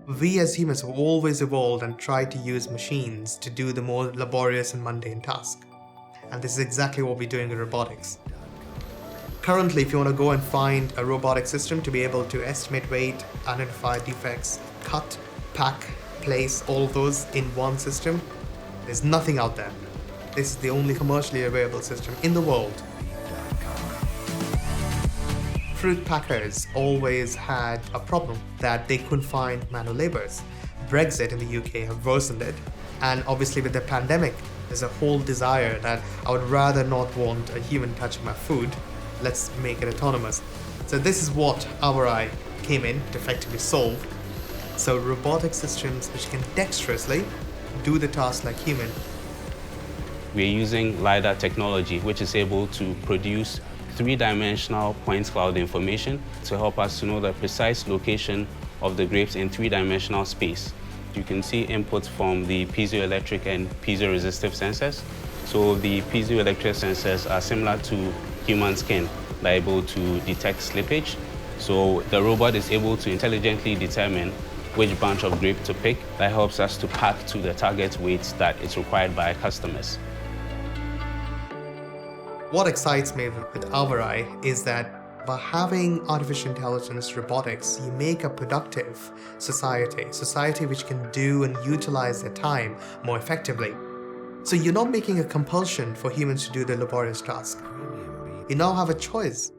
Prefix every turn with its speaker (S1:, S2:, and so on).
S1: We as humans have always evolved and tried to use machines to do the more laborious and mundane tasks. And this is exactly what we're doing in robotics. Currently, if you want to go and find a robotic system to be able to estimate weight, identify defects, cut, pack, place, all of those in one system, there's nothing out there. This is the only commercially available system in the world. Fruit packers always had a problem that they couldn't find manual laborers. Brexit in the UK have worsened it, and obviously with the pandemic, there's a whole desire that I would rather not want a human touching my food. Let's make it autonomous. So this is what our eye came in to effectively solve. So robotic systems which can dexterously do the task like human.
S2: We're using LiDAR technology, which is able to produce three-dimensional point cloud information to help us to know the precise location of the grapes in three-dimensional space. You can see inputs from the piezoelectric and piezoresistive sensors. So the piezoelectric sensors are similar to human skin. They're able to detect slippage. So the robot is able to intelligently determine which bunch of grape to pick. That helps us to pack to the target weights that is required by customers.
S1: What excites me with our eye is that by having artificial intelligence robotics, you make a productive society which can do and utilize their time more effectively. So you're not making a compulsion for humans to do the laborious task. You now have a choice.